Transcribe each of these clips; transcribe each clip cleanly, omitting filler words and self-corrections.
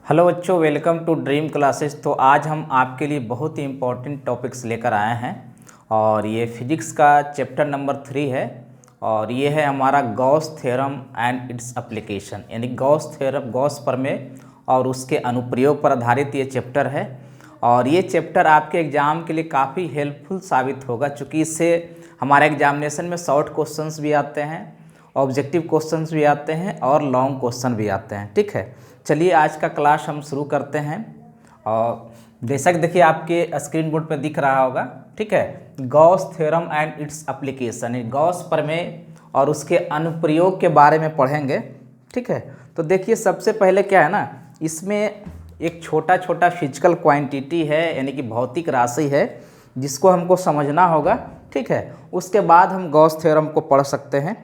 Hello बच्चों, welcome to dream classes. तो आज हम आपके लिए बहुत ही इम्पोर्टेंट टॉपिक्स लेकर आए हैं और ये फिजिक्स का चैप्टर नंबर 3 है और ये है हमारा Gauss theorem and its application, यानी गॉस थ्योरम, गॉस प्रमेय और उसके अनुप्रयोग पर आधारित ये चैप्टर है। और ये चैप्टर आपके एग्ज़ाम के लिए काफ़ी हेल्पफुल साबित होगा, चूँकि इससे हमारे एग्जामिनेशन में शॉर्ट क्वेश्चंस भी आते हैं, ऑब्जेक्टिव क्वेश्चंस भी आते हैं और लॉन्ग क्वेश्चन भी आते हैं। ठीक है, चलिए आज का क्लास हम शुरू करते हैं। और जैसा कि देखिए आपके स्क्रीन बोर्ड पर दिख रहा होगा, ठीक है, Gauss theorem and its application, Gauss प्रमेय और उसके अनुप्रयोग के बारे में पढ़ेंगे। ठीक है, तो देखिए सबसे पहले क्या है ना, इसमें एक छोटा छोटा फिजिकल क्वांटिटी है, यानी कि भौतिक राशि है जिसको हमको समझना होगा। ठीक है, उसके बाद हम गॉस थ्योरम को पढ़ सकते हैं।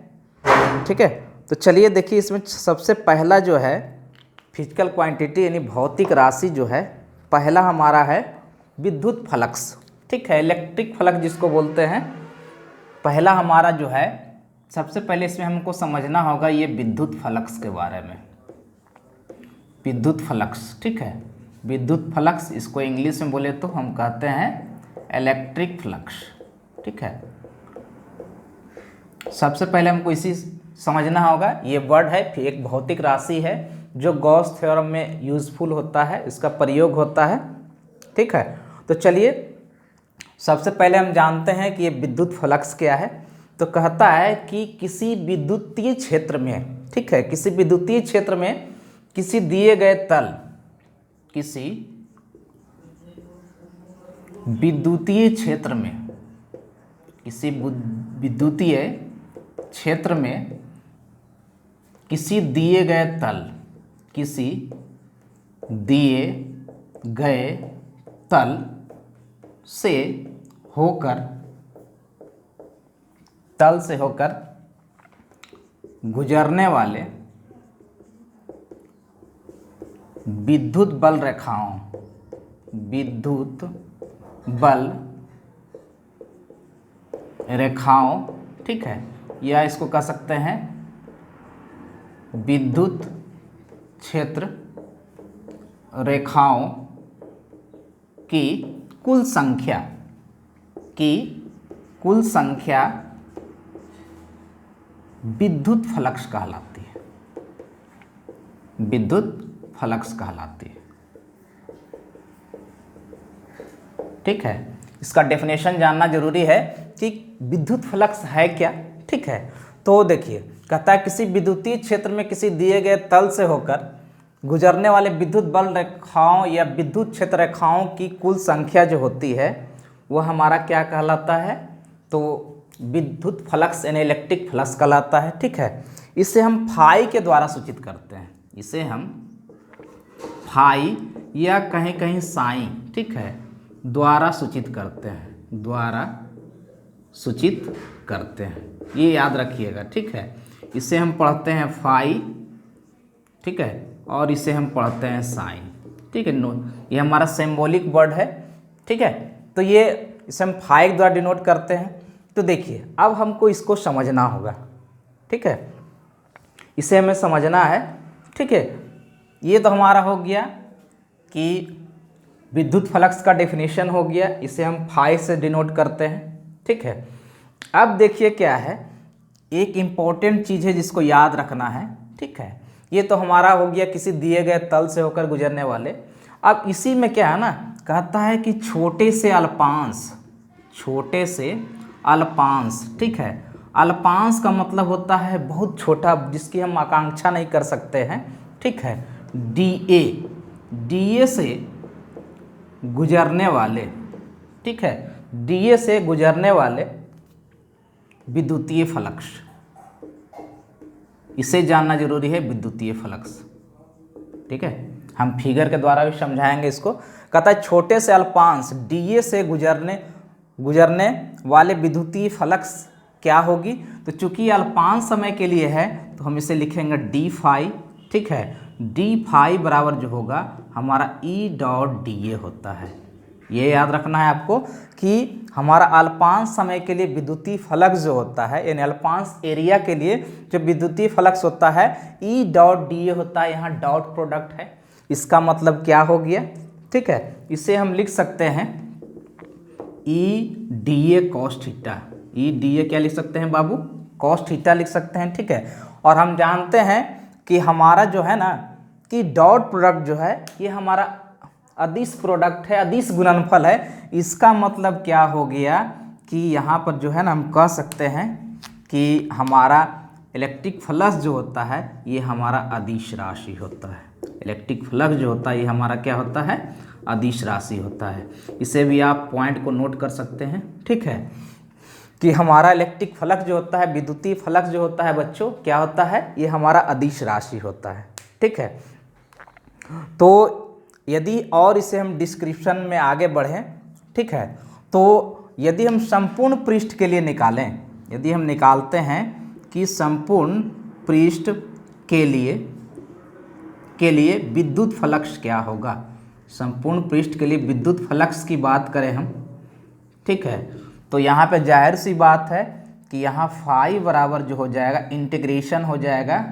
ठीक है, तो चलिए देखिए इसमें सबसे पहला जो है फिजिकल क्वांटिटी यानी भौतिक राशि जो है, पहला हमारा है विद्युत फ्लक्स। ठीक है, इलेक्ट्रिक फ्लक्स जिसको बोलते हैं, पहला हमारा जो है, सबसे पहले इसमें हमको समझना होगा ये विद्युत फ्लक्स के बारे में। विद्युत फ्लक्स, ठीक है, विद्युत फ्लक्स, इसको इंग्लिश में बोले तो हम कहते हैं इलेक्ट्रिक फ्लक्स। ठीक है, सबसे पहले हमको इसी समझना होगा, ये वर्ड है, फिर एक भौतिक राशि है जो गॉस थ्योरम में यूज़फुल होता है, इसका प्रयोग होता है। ठीक है, तो चलिए सबसे पहले हम जानते हैं कि ये विद्युत फ्लक्स क्या है। तो कहता है कि किसी विद्युतीय क्षेत्र में, ठीक है, किसी विद्युतीय क्षेत्र में किसी दिए गए तल, किसी विद्युतीय क्षेत्र में, किसी विद्युतीय क्षेत्र में किसी दिए गए तल, किसी दिए गए तल से होकर, तल से होकर गुजरने वाले विद्युत बल रेखाओं, विद्युत बल रेखाओं, ठीक है, या इसको कह सकते हैं विद्युत क्षेत्र रेखाओं की कुल संख्या, विद्युत फ्लक्स कहलाती है, विद्युत फ्लक्स कहलाती है। ठीक है, इसका डेफिनेशन जानना जरूरी है कि विद्युत फ्लक्स है क्या। ठीक है, तो देखिए कहता है किसी विद्युतीय क्षेत्र में किसी दिए गए तल से होकर गुजरने वाले विद्युत बल रेखाओं या विद्युत क्षेत्र रेखाओं की कुल संख्या जो होती है वो हमारा क्या कहलाता है, तो विद्युत फ्लक्स यानी इलेक्ट्रिक फ्लक्स कहलाता है। ठीक है, इसे हम फाई के द्वारा सूचित करते हैं, इसे हम फाई या कहीं कहीं साई, ठीक है, द्वारा सूचित करते हैं, द्वारा सूचित करते हैं, ये याद रखिएगा। ठीक है, इसे हम पढ़ते हैं फाई, ठीक है, और इसे हम पढ़ते हैं साइन। ठीक है, ये हमारा सिंबॉलिक वर्ड है। ठीक है, तो ये इसे हम फाई के द्वारा डिनोट करते हैं। तो देखिए अब हमको इसको समझना होगा। ठीक है, इसे हमें समझना है। ठीक है, ये तो हमारा हो गया कि विद्युत फ्लक्स का डेफिनेशन हो गया, इसे हम फाई से डिनोट करते हैं। ठीक है, अब देखिए क्या है, एक इम्पॉर्टेंट चीज़ है जिसको याद रखना है। ठीक है, ये तो हमारा हो गया किसी दिए गए तल से होकर गुजरने वाले। अब इसी में क्या है ना, कहता है कि छोटे से अल्पांश, छोटे से अल्पांश, ठीक है, अल्पांश का मतलब होता है बहुत छोटा, जिसकी हम आकांक्षा नहीं कर सकते हैं। ठीक है, डीए से गुजरने वाले, ठीक है, डीए से गुजरने वाले विद्युतीय फ्लक्स, इसे जानना जरूरी है, विद्युतीय फ्लक्स। ठीक है, हम फिगर के द्वारा भी समझाएंगे इसको। कहता है छोटे से अल्पांश डीए से गुजरने वाले विद्युतीय फ्लक्स क्या होगी, तो चूंकि अल्पांश समय के लिए है तो हम इसे लिखेंगे डी फाई। ठीक है, डी फाई बराबर जो होगा हमारा ई डॉट डी ए होता है। ये याद रखना है आपको कि हमारा अल्पांश समय के लिए विद्युतीय फ्लक्स जो होता है, यानी अल्पांश एरिया के लिए जो विद्युतीय फ्लक्स होता है, ई डॉट डी ए होता है, यहाँ डॉट प्रोडक्ट है। इसका मतलब क्या हो गया, ठीक है, इसे हम लिख सकते हैं E D A cos theta. E D A क्या लिख सकते हैं बाबू, कॉस थीटा लिख सकते हैं, ठीक है। और हम जानते हैं कि हमारा जो है ना कि डॉट प्रोडक्ट जो है ये हमारा अदिश प्रोडक्ट है, अदिश गुणनफल है। इसका मतलब क्या हो गया कि यहाँ पर जो है ना हम कह सकते हैं कि हमारा इलेक्ट्रिक फ्लक्स जो होता है ये हमारा अदिश राशि होता है। इलेक्ट्रिक फ्लक्स जो होता है ये हमारा क्या होता है, अदिश राशि होता है। इसे भी आप पॉइंट को नोट कर सकते हैं, ठीक है, कि हमारा इलेक्ट्रिक फ्लक्स जो होता है, विद्युतीय फ्लक्स जो होता है बच्चों, क्या होता है, ये हमारा अदिश राशि होता है, ठीक है। तो यदि और इसे हम डिस्क्रिप्शन में आगे बढ़ें, ठीक है, तो यदि हम संपूर्ण पृष्ठ के लिए निकालें, यदि हम निकालते हैं कि संपूर्ण पृष्ठ के लिए विद्युत फ्लक्स क्या होगा, संपूर्ण पृष्ठ के लिए विद्युत फ्लक्स की बात करें हम, ठीक है, तो यहाँ पे जाहिर सी बात है कि यहाँ फाई बराबर जो हो जाएगा इंटीग्रेशन हो जाएगा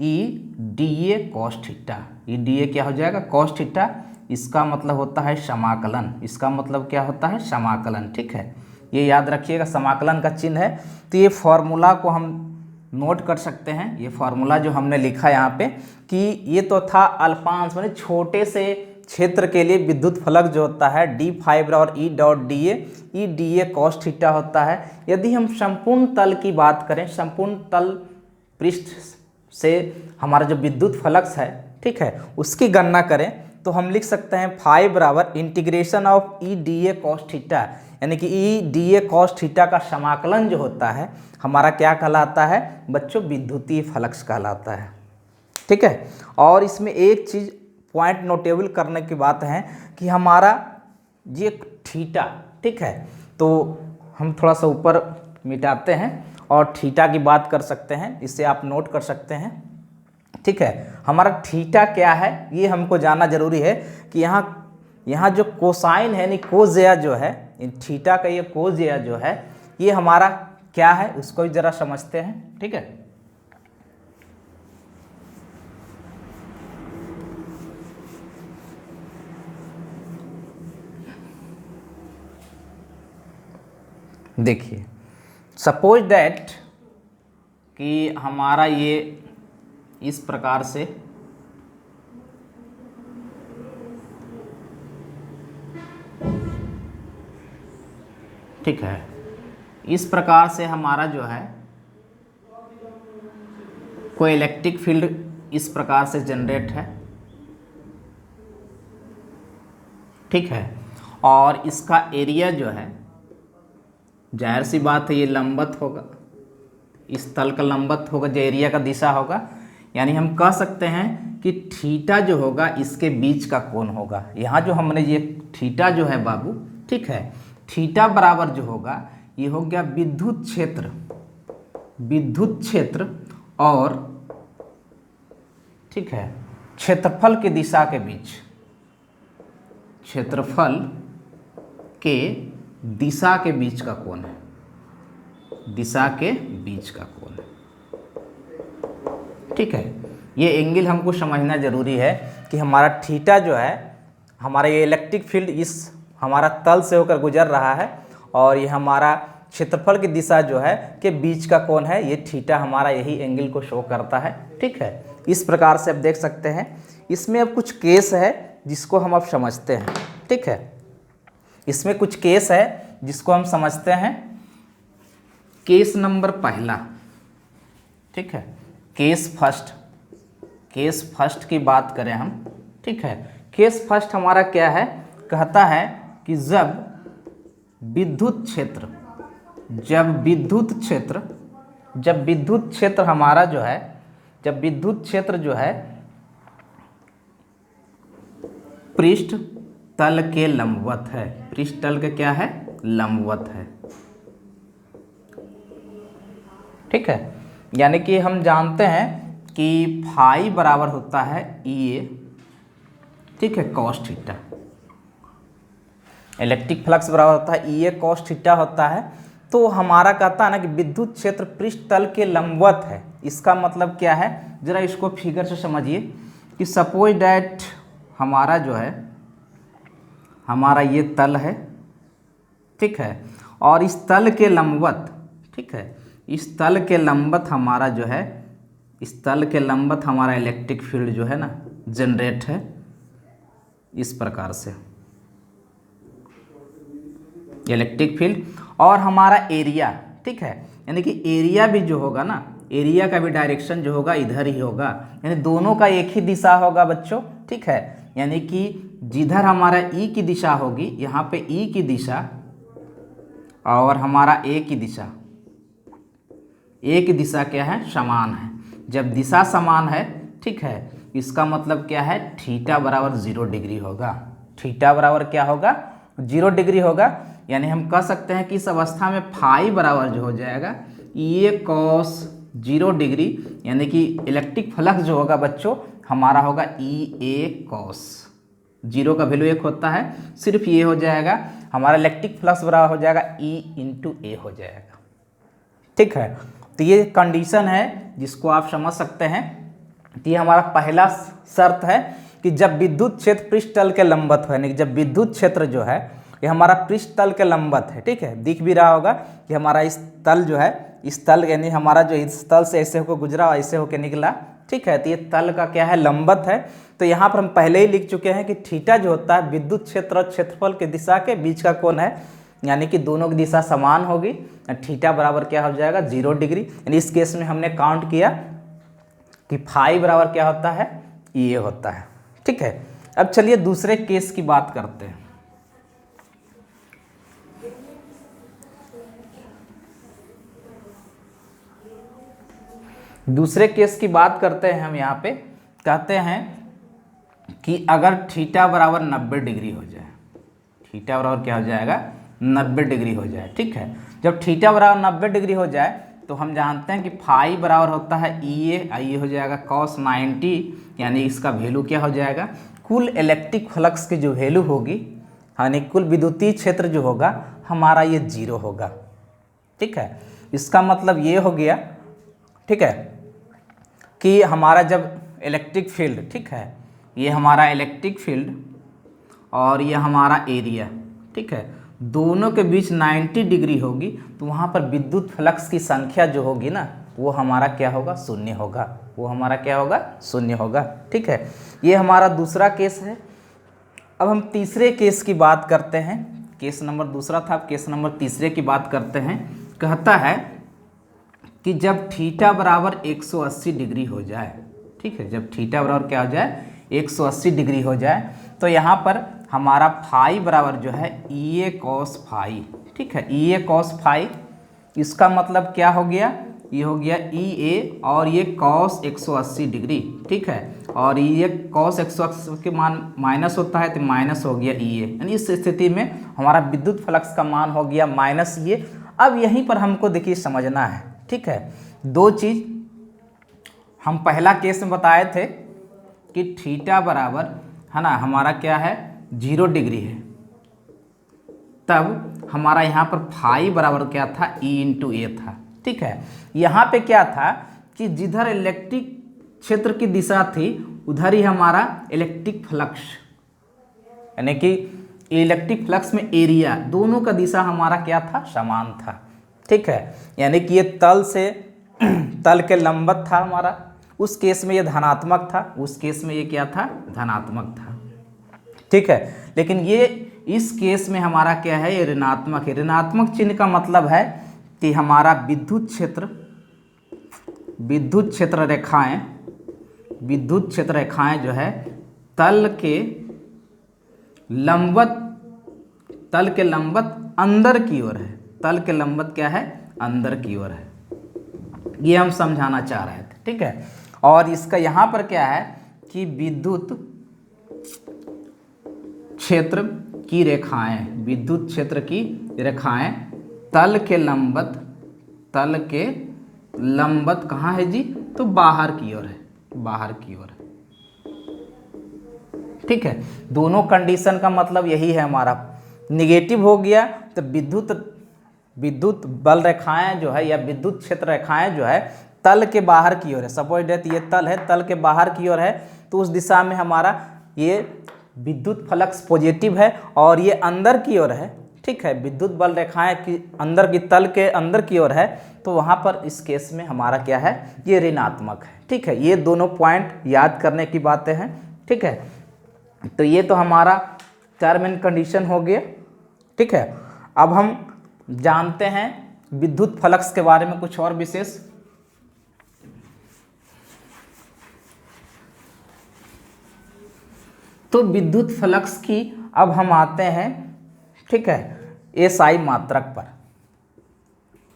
E D A cos theta. E D A क्या हो जाएगा, कॉस थीटा। इसका मतलब होता है समाकलन, इसका मतलब क्या होता है, समाकलन, ठीक है, ये याद रखिएगा, समाकलन का चिन्ह है। तो ये फॉर्मूला को हम नोट कर सकते हैं, ये फॉर्मूला जो हमने लिखा यहाँ पे कि ये तो था अल्पांश माने छोटे से क्षेत्र के लिए विद्युत फ्लक्स जो होता है डी फाई बराबर E dot D A, E D A cos theta होता है। यदि हम संपूर्ण तल की बात करें, संपूर्ण तल पृष्ठ से हमारा जो विद्युत फ्लक्स है, ठीक है, उसकी गणना करें तो हम लिख सकते हैं फाई बराबर integration of E D A cos theta, यानी कि E D A cos theta का समाकलन जो होता है हमारा क्या कहलाता है बच्चों, विद्युतीय फ्लक्स कहलाता है, ठीक है। और इसमें एक चीज़ पॉइंट नोटेबल करने की बात है कि हमारा ये थीटा, ठीक है, तो हम थोड़ा सा ऊपर मिटाते हैं और थीटा की बात कर सकते हैं, इसे आप नोट कर सकते हैं, ठीक है। हमारा थीटा क्या है ये हमको जानना जरूरी है कि यहाँ जो कोसाइन है, यानी कोजेया जो है, थीटा का ये कोजेया जो है ये हमारा क्या है उसको भी जरा समझते हैं, ठीक है। देखिए सपोज दैट कि हमारा ये इस प्रकार से ठीक है, इस प्रकार से हमारा जो है कोई इलेक्ट्रिक फील्ड इस प्रकार से जनरेट है, ठीक है, और इसका एरिया जो है जाहिर सी बात है ये लंबवत होगा, इस तल का लंबवत होगा जो एरिया का दिशा होगा, यानी हम कह सकते हैं कि थीटा जो होगा इसके बीच का कोण होगा। यहाँ जो हमने ये थीटा जो है बाबू, ठीक है, थीटा बराबर जो होगा ये हो गया विद्युत क्षेत्र और ठीक है क्षेत्रफल की दिशा के बीच, क्षेत्रफल के दिशा के बीच का कोण है, दिशा के बीच का कोण, ठीक है। ये एंगल हमको समझना जरूरी है कि हमारा थीटा जो है, हमारा ये इलेक्ट्रिक फील्ड इस हमारा तल से होकर गुजर रहा है और ये हमारा क्षेत्रफल की दिशा जो है के बीच का कोण है, ये थीटा हमारा यही एंगल को शो करता है, ठीक है। इस प्रकार से आप देख सकते हैं। इसमें अब कुछ केस है जिसको हम अब समझते हैं, ठीक है। इसमें कुछ केस है जिसको हम समझते हैं। केस नंबर पहला, ठीक है, केस फर्स्ट की बात करें हम, ठीक है। केस फर्स्ट हमारा क्या है, कहता है कि जब विद्युत क्षेत्र हमारा जो है, जब विद्युत क्षेत्र जो है पृष्ठ तल के लंबवत है, पृष्ठ तल के क्या है, लंबवत है, ठीक है। यानी कि हम जानते हैं कि फाई बराबर होता है ई ए, ठीक है, कॉस थीटा। इलेक्ट्रिक फ्लक्स बराबर होता है ई ए कॉस थीटा होता है। तो हमारा कहता है ना कि विद्युत क्षेत्र पृष्ठ तल के लंबवत है। इसका मतलब क्या है, जरा इसको फिगर से समझिए कि सपोज डैट हमारा जो है, हमारा ये तल है, ठीक है, और इस तल के लंबवत, ठीक है, इस तल के लंबवत हमारा जो है, इस तल के लंबवत हमारा इलेक्ट्रिक फील्ड जो है ना जनरेट है इस प्रकार से इलेक्ट्रिक फील्ड। और हमारा एरिया, ठीक है, यानी कि एरिया भी जो होगा ना, एरिया का भी डायरेक्शन जो होगा इधर ही होगा, यानी दोनों का एक ही दिशा होगा बच्चों, ठीक है, यानी कि जिधर हमारा ई की दिशा होगी, यहाँ पे ई की दिशा और हमारा ए की दिशा, ए की दिशा क्या है, समान है। जब दिशा समान है, ठीक है, इसका मतलब क्या है, थीटा बराबर 0 डिग्री होगा। थीटा बराबर क्या होगा, 0 डिग्री होगा। यानी हम कह सकते हैं कि इस अवस्था में फाई बराबर जो हो जाएगा ये कॉस 0 डिग्री, यानी कि इलेक्ट्रिक फ्लक्स जो होगा बच्चों हमारा होगा ई ए कॉस। 0 का वैल्यू 1 होता है, सिर्फ ये हो जाएगा हमारा इलेक्ट्रिक फ्लक्स बराबर हो जाएगा ई इंटू ए हो जाएगा, ठीक है। तो ये कंडीशन है जिसको आप समझ सकते हैं कि हमारा पहला शर्त है कि जब विद्युत क्षेत्र पृष्ठ तल के लंबवत हो, यानी कि जब विद्युत क्षेत्र जो है ये हमारा पृष्ठ तल के लंबवत है, ठीक है, दिख भी रहा होगा कि हमारा इस तल जो है, इस तल यानी हमारा जो इस तल से ऐसे होकर गुजरा ऐसे होकर निकला, ठीक है, तो ये तल का क्या है, लंबवत है। तो यहाँ पर हम पहले ही लिख चुके हैं कि थीटा जो होता है विद्युत क्षेत्र और क्षेत्रफल के दिशा के बीच का कोण है, यानी कि दोनों की दिशा समान होगी। थीटा बराबर क्या हो जाएगा, 0 डिग्री। यानी इस केस में हमने काउंट किया कि फाई बराबर क्या होता है, ये होता है, ठीक है। अब चलिए दूसरे केस की बात करते हैं। दूसरे केस की बात करते हैं हम, यहाँ पे कहते हैं कि अगर थीटा बराबर 90 डिग्री हो जाए, थीटा बराबर क्या हो जाएगा, 90 डिग्री हो जाए, ठीक है। जब थीटा बराबर 90 डिग्री हो जाए तो हम जानते हैं कि फाई बराबर होता है ई ए, ये हो जाएगा कॉस 90, यानी इसका वैल्यू क्या हो जाएगा, कुल इलेक्ट्रिक फ्लक्स की जो वैल्यू होगी, यानी कुल विद्युतीय क्षेत्र जो होगा हमारा ये 0 होगा, ठीक है। इसका मतलब ये हो गया, ठीक है, कि हमारा जब इलेक्ट्रिक फील्ड, ठीक है, ये हमारा इलेक्ट्रिक फील्ड और ये हमारा एरिया, ठीक है, दोनों के बीच 90 डिग्री होगी तो वहाँ पर विद्युत फ्लक्स की संख्या जो होगी ना वो हमारा क्या होगा, 0 होगा, वो हमारा क्या होगा, 0 होगा, ठीक है। ये हमारा दूसरा केस है। अब हम तीसरे केस की बात करते हैं। केस नंबर दूसरा था, अब केस नंबर तीसरे की बात करते हैं। कहता है कि जब थीटा बराबर 180 डिग्री हो जाए, ठीक है, जब थीटा बराबर क्या हो जाए, 180 डिग्री हो जाए, तो यहाँ पर हमारा फाई बराबर जो है ई ए कॉस फाई, ठीक है, ई ए कॉस फाई। इसका मतलब क्या हो गया, ये हो गया ई ए और ये कॉस 180 डिग्री, ठीक है, और ये कॉस 180 के मान माइनस होता है तो माइनस हो गया ई ए, यानी इस स्थिति में हमारा विद्युत फ्लक्स का मान हो गया माइनस ये। अब यहीं पर हमको देखिए समझना है, ठीक है, दो चीज़ हम पहला केस में बताए थे कि थीटा बराबर है ना हमारा क्या है, 0 डिग्री है, तब हमारा यहाँ पर फाई बराबर क्या था, ई इंटू ए था, ठीक है। यहाँ पे क्या था कि जिधर इलेक्ट्रिक क्षेत्र की दिशा थी उधर ही हमारा इलेक्ट्रिक फ्लक्स, यानी कि इलेक्ट्रिक फ्लक्स में एरिया दोनों का दिशा हमारा क्या था, समान था, ठीक है। यानी कि ये तल से तल के लंबवत था हमारा, उस केस में ये धनात्मक था, उस केस में ये क्या था, धनात्मक था, ठीक है। लेकिन ये इस केस में हमारा क्या है, ये ऋणात्मक है। ऋणात्मक चिन्ह का मतलब है कि हमारा विद्युत क्षेत्र रेखाएं जो है तल के लंबवत अंदर की ओर है, तल के लंबवत क्या है, अंदर की ओर है, ये हम समझाना चाह रहे थे, ठीक है। और इसका यहाँ पर क्या है कि विद्युत क्षेत्र की रेखाएं तल के लंबवत कहाँ है जी, तो बाहर की ओर है, बाहर की ओर है, ठीक है। दोनों कंडीशन का मतलब यही है हमारा। निगेटिव हो गया तो विद्युत बल रेखाएं जो है या विद्युत क्षेत्र रेखाएं जो है तल के बाहर की ओर है। सपोज डेट ये तल है, तल के बाहर की ओर है, तो उस दिशा में हमारा ये विद्युत फ्लक्स पॉजिटिव है और ये अंदर की ओर है, ठीक है, विद्युत बल रेखाएं की अंदर की तल के अंदर की ओर है, तो वहाँ पर इस केस में हमारा क्या है, ये ऋणात्मक है, ठीक है। ये दोनों पॉइंट याद करने की बातें हैं, ठीक है। तो ये तो हमारा टर्म एंड कंडीशन हो गया, ठीक है। अब हम जानते हैं विद्युत फ्लक्स के बारे में कुछ और विशेष। तो विद्युत फ्लक्स की अब हम आते हैं, ठीक है, एसआई मात्रक पर।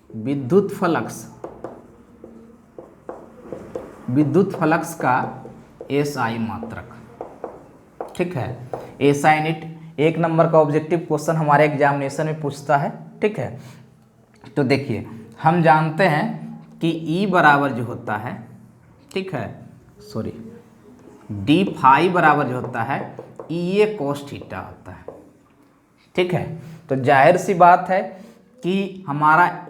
विद्युत फ्लक्स का एसआई मात्रक, ठीक है। एसआई यूनिट 1 नंबर का ऑब्जेक्टिव क्वेश्चन हमारे एग्जामिनेशन में पूछता है, ठीक है। तो देखिए हम जानते हैं कि ई बराबर जो होता है, ठीक है, सॉरी, डी फाई बराबर जो होता है ई ए कोस थीटा होता है, ठीक है। तो जाहिर सी बात है कि हमारा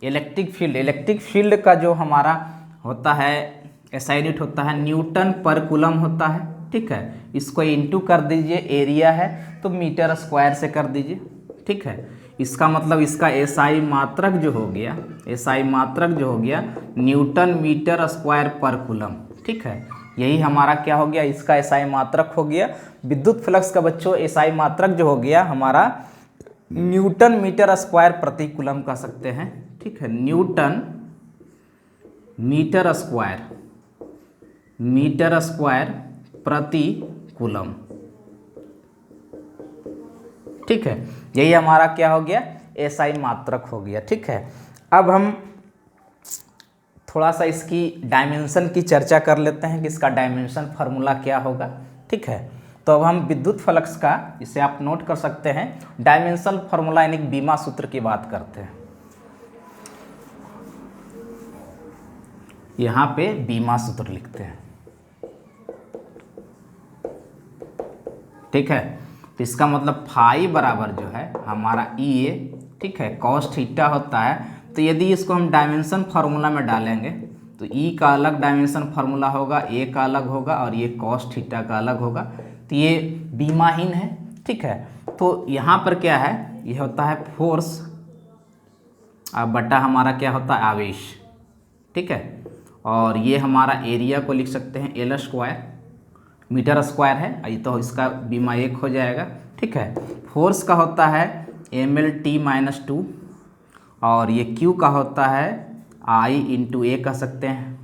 इलेक्ट्रिक फील्ड का जो हमारा होता है एसआई यूनिट होता है न्यूटन पर कूलम होता है, ठीक है। इसको इंटू कर दीजिए, एरिया है तो मीटर स्क्वायर से कर दीजिए, ठीक है। इसका मतलब इसका एसआई मात्रक जो हो गया न्यूटन मीटर स्क्वायर पर कूलम, ठीक है। यही हमारा क्या हो गया, इसका एसआई मात्रक हो गया। विद्युत फ्लक्स का बच्चों एसआई मात्रक जो हो गया हमारा न्यूटन मीटर स्क्वायर प्रति कूलम कह सकते हैं, ठीक है। न्यूटन मीटर स्क्वायर प्रति कूलम, ठीक है। यही हमारा क्या हो गया, एसआई मात्रक हो गया, ठीक है। अब हम थोड़ा सा इसकी डायमेंशन की चर्चा कर लेते हैं कि इसका डायमेंशन फार्मूला क्या होगा, ठीक है। तो अब हम विद्युत फ्लक्स का, इसे आप नोट कर सकते हैं, डायमेंशन फार्मूला यानी बीमा सूत्र की बात करते हैं। यहाँ पे बीमा सूत्र लिखते हैं, ठीक है। तो इसका मतलब फाई बराबर जो है हमारा ई ए, ठीक है, कॉस थीटा होता है। तो यदि इसको हम डायमेंशन फार्मूला में डालेंगे तो ई का अलग डायमेंशन फार्मूला होगा, ए का अलग होगा और ये कॉस थीटा का अलग होगा, तो ये बीमाहीन है, ठीक है। तो यहाँ पर क्या है, ये होता है फोर्स बटा हमारा क्या होता है आवेश, ठीक है। और ये हमारा एरिया को लिख सकते हैं एल स्क्वायर, मीटर स्क्वायर है, ये तो इसका बीमा 1 हो जाएगा, ठीक है। फोर्स का होता है एम एल टी माइनस 2 और ये क्यू का होता है आई इंटू ए कह सकते हैं,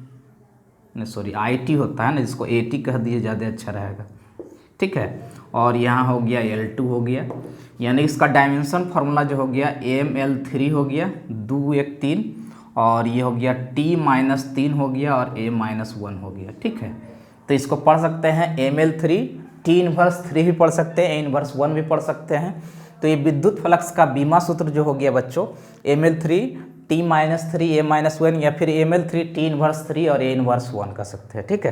नहीं सॉरी आई टी होता है ना, जिसको ए टी कह दिए ज़्यादा अच्छा रहेगा, ठीक है। और यहाँ हो गया L2 हो गया, यानी इसका डायमेंशन फार्मूला जो हो गया ML3 हो गया, 2 1 3 और ये हो गया T-3 हो गया और A-1 हो गया, ठीक है। तो इसको पढ़ सकते हैं ML3 T−3 भी पढ़ सकते हैं, A−1 भी पढ़ सकते हैं। तो ये विद्युत फ्लक्स का बीमा सूत्र जो हो गया बच्चों ML3 T-3 A-1 या फिर ML3 T−3 और A−1 कर सकते हैं, ठीक है।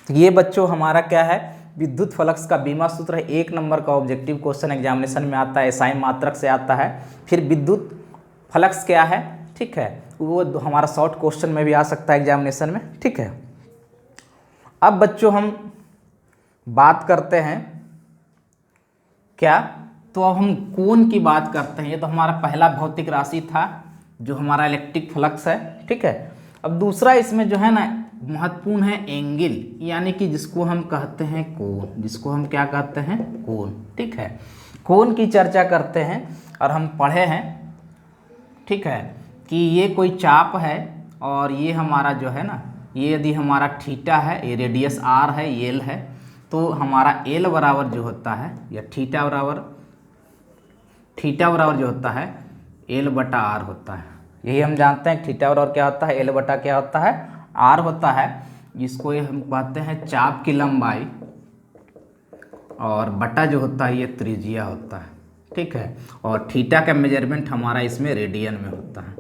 तो ये बच्चों हमारा क्या है, विद्युत फ्लक्स का बीमा सूत्र है। 1 नंबर का ऑब्जेक्टिव क्वेश्चन एग्जामिनेशन में आता है, एसआई मात्रक से आता है। फिर विद्युत फ्लक्स क्या है, ठीक है, वो हमारा शॉर्ट क्वेश्चन में भी आ सकता है एग्जामिनेशन में, ठीक है। अब बच्चों हम बात करते हैं क्या, तो अब हम कोण की बात करते हैं। ये तो हमारा पहला भौतिक राशि था जो हमारा इलेक्ट्रिक फ्लक्स है, ठीक है। अब दूसरा इसमें जो है ना महत्वपूर्ण है एंगल, यानी कि जिसको हम कहते हैं कोण, जिसको हम क्या कहते हैं कोण, ठीक है। कोण की चर्चा करते हैं और हम पढ़े हैं, ठीक है, कि ये कोई चाप है और ये हमारा जो है ना, ये यदि हमारा थीटा है, ये रेडियस आर है, एल है, तो हमारा एल बराबर जो होता है या थीटा बराबर जो होता है एल बटा आर होता है। यही हम जानते हैं थीटा बराबर क्या होता है, एल बटा क्या होता है आर होता है, जिसको हम कहते हैं चाप की लंबाई और बटा जो होता है ये त्रिज्या होता है, ठीक है। और थीटा का मेजरमेंट हमारा इसमें रेडियन में होता है,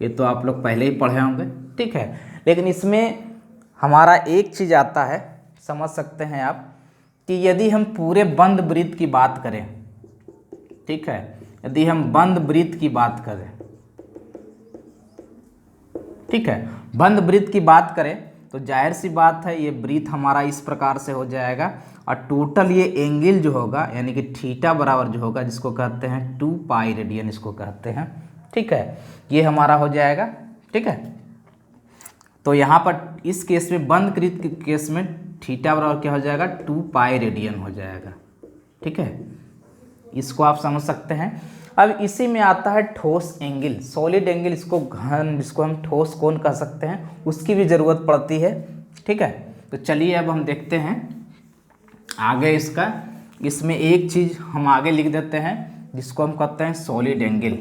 ये तो आप लोग पहले ही पढ़े होंगे, ठीक है। लेकिन इसमें हमारा एक चीज़ आता है, समझ सकते हैं आप, कि यदि हम पूरे बंद वृत्त की बात करें, ठीक है, यदि हम बंद वृत्त की बात करें, ठीक है, बंद वृत्त की बात करें तो जाहिर सी बात है ये ब्रीथ हमारा इस प्रकार से हो जाएगा, और टोटल ये एंगल जो होगा यानी कि थीटा बराबर जो होगा, जिसको कहते हैं 2 पाई रेडियन इसको कहते हैं, ठीक है, ये हमारा हो जाएगा। ठीक है, तो यहाँ पर इस केस में बंद कृत के केस में थीटा बराबर क्या हो जाएगा, 2 पाई रेडियन हो जाएगा। ठीक है, इसको आप समझ सकते हैं। अब इसी में आता है ठोस एंगल, सॉलिड एंगल, इसको घन, जिसको हम ठोस कोण कह सकते हैं, उसकी भी ज़रूरत पड़ती है। ठीक है, तो चलिए अब हम देखते हैं आगे इसका। इसमें एक चीज़ हम आगे लिख देते हैं जिसको हम कहते हैं सॉलिड एंगल।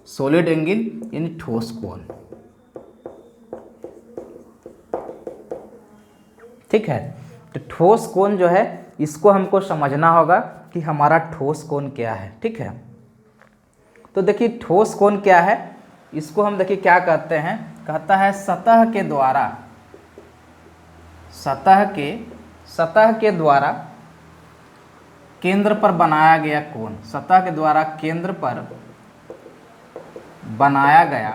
सॉलिड एंगल यानी ठोस कोण। ठीक है, तो ठोस कोण जो है इसको हमको समझना होगा कि हमारा ठोस कोण क्या है। ठीक है, तो देखिए ठोस कोण क्या है, इसको हम देखिए क्या कहते हैं, कहता है सतह के द्वारा केंद्र पर बनाया गया कोण। सतह के द्वारा केंद्र पर बनाया गया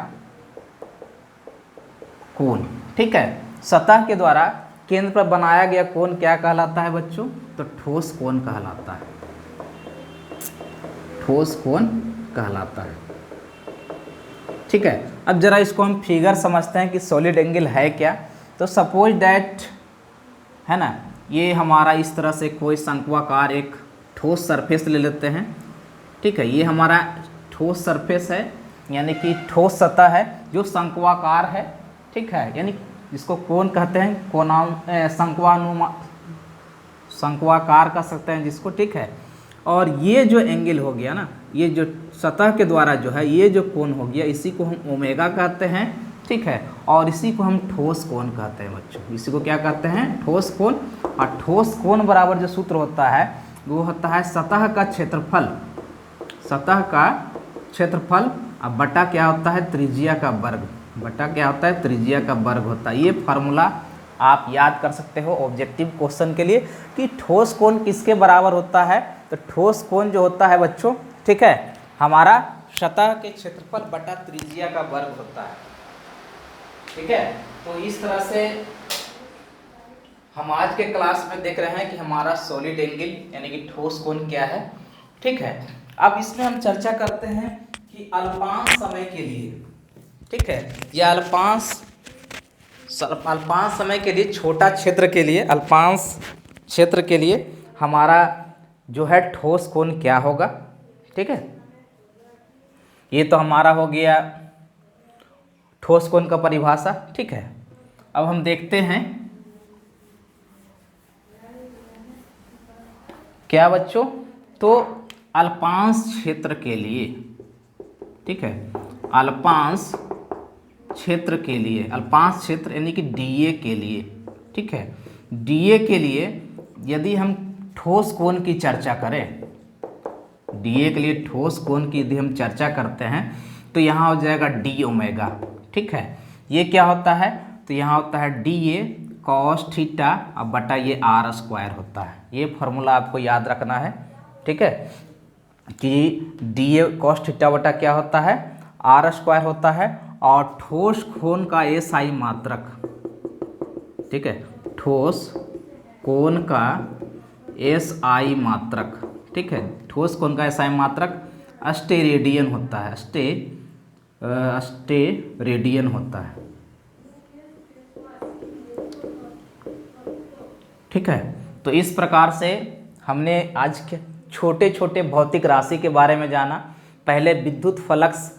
कोण। ठीक है, सतह के द्वारा केंद्र पर बनाया गया कोण क्या कहलाता है बच्चों, तो ठोस कोण कहलाता है। ठोस कोण कहलाता है। ठीक है, अब जरा इसको हम फिगर समझते हैं कि सॉलिड एंगल है क्या। तो सपोज दैट है ना, ये हमारा इस तरह से कोई शंक्वाकार एक ठोस सरफेस ले लेते हैं। ठीक है, ये हमारा ठोस सरफेस है, यानी कि ठोस सतह है जो शंक्वाकार है। ठीक है, यानी जिसको कोण कहते हैं, शंक्वाकार कह सकते हैं जिसको। ठीक है, और ये जो एंगल हो गया ना, ये जो सतह के द्वारा जो है ये जो कोण हो गया, इसी को हम ओमेगा कहते हैं। ठीक है, और इसी को हम ठोस कोण कहते हैं बच्चों। इसी को क्या कहते हैं, ठोस कोण। और ठोस कोण बराबर जो सूत्र होता है वो होता है सतह का क्षेत्रफल, सतह का क्षेत्रफल अब बटा क्या होता है, त्रिज्या का वर्ग। बटा क्या होता है, त्रिज्या का वर्ग होता है। ये फार्मूला आप याद कर सकते हो ऑब्जेक्टिव क्वेश्चन के लिए कि ठोस कोण किसके बराबर होता है। तो ठोस कोण जो होता है बच्चों, ठीक है, हमारा सतह के क्षेत्रफल बटा त्रिज्या का वर्ग होता है। ठीक है, तो इस तरह से हम आज के क्लास में देख रहे हैं कि हमारा सॉलिड एंगल यानी कि ठोस कोण क्या है। ठीक है, अब इसमें हम चर्चा करते हैं कि अल्पांश समय के लिए, ठीक है, या अल्पांश समय के लिए, छोटा क्षेत्र के लिए, अल्पांश क्षेत्र के लिए हमारा जो है ठोस कोण क्या होगा। ठीक है, ये तो हमारा हो गया ठोस कोण का परिभाषा। ठीक है, अब हम देखते हैं क्या बच्चों, तो अल्पांश क्षेत्र के लिए, ठीक है, अल्पांश क्षेत्र के लिए, अल्पांश क्षेत्र यानी कि डीए के लिए, ठीक है, डीए के लिए यदि हम ठोस कोण की चर्चा करें, डीए के लिए ठोस कोण की यदि हम चर्चा करते हैं तो यहाँ हो जाएगा डी ओमेगा। ठीक है, ये क्या होता है, तो यहाँ होता है डी ए कॉस थीटा अब बटा ये आर स्क्वायर होता है। ये फार्मूला आपको याद रखना है। ठीक है, कि डी ए कॉस थीटा बटा क्या होता है, आर स्क्वायर होता है, और ठोस कोण का एसआई मात्रक, ठीक है, ठोस कोण का एसआई मात्रक, ठीक है, ठोस कोण का एसआई मात्रक अस्टेरेडियन होता है, अस्टेरेडियन होता है। ठीक है, तो इस प्रकार से हमने आज के छोटे छोटे भौतिक राशि के बारे में जाना। पहले विद्युत फ्लक्स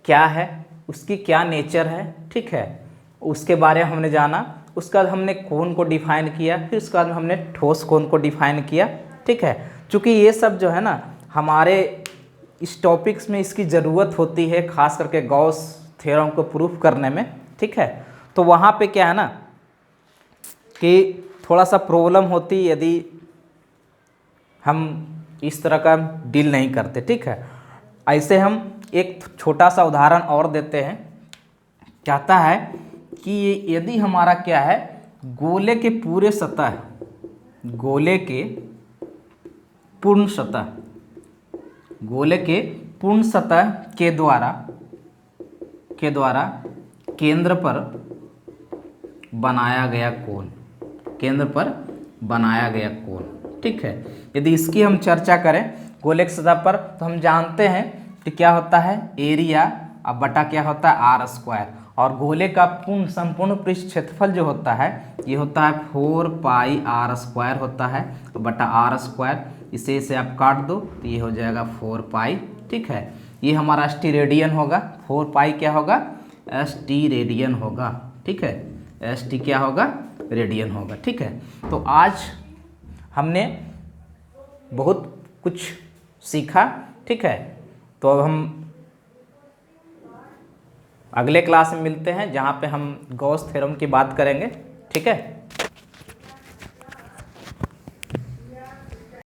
क्या है, उसकी क्या नेचर है, ठीक है, उसके बारे में हमने जाना। उसके बाद हमने कोण को डिफाइन किया, फिर उसके बाद हमने ठोस कोण को डिफाइन किया। ठीक है, चूँकि ये सब जो है ना हमारे इस टॉपिक्स में इसकी ज़रूरत होती है, खास करके गॉस थ्योरम को प्रूफ करने में। ठीक है, तो वहाँ पे क्या है ना कि थोड़ा सा प्रॉब्लम होती यदि हम इस तरह का डील नहीं करते। ठीक है, ऐसे हम एक छोटा सा उदाहरण और देते हैं। कहता है कि यदि हमारा क्या है, गोले के पूरे सतह, गोले के पूर्ण सतह, गोले के पूर्ण सतह के द्वारा केंद्र पर बनाया गया कोण, केंद्र पर बनाया गया कोण। ठीक है, यदि इसकी हम चर्चा करें गोले की सतह पर, तो हम जानते हैं कि क्या होता है एरिया अब बटा क्या होता है आर स्क्वायर, और गोले का पूर्ण संपूर्ण पृष्ठ क्षेत्रफल जो होता है ये होता है 4 पाई आर स्क्वायर होता है बटा आर स्क्वायर। इसे आप काट दो तो ये हो जाएगा 4 पाई। ठीक है, ये हमारा एस टी रेडियन होगा, 4 पाई क्या होगा एस टी रेडियन होगा। ठीक है, एस टी क्या होगा रेडियन होगा। ठीक है, तो आज हमने बहुत कुछ सीखा। ठीक है, तो अब हम अगले क्लास में मिलते हैं जहाँ पे हम गॉस थ्योरम की बात करेंगे। ठीक है।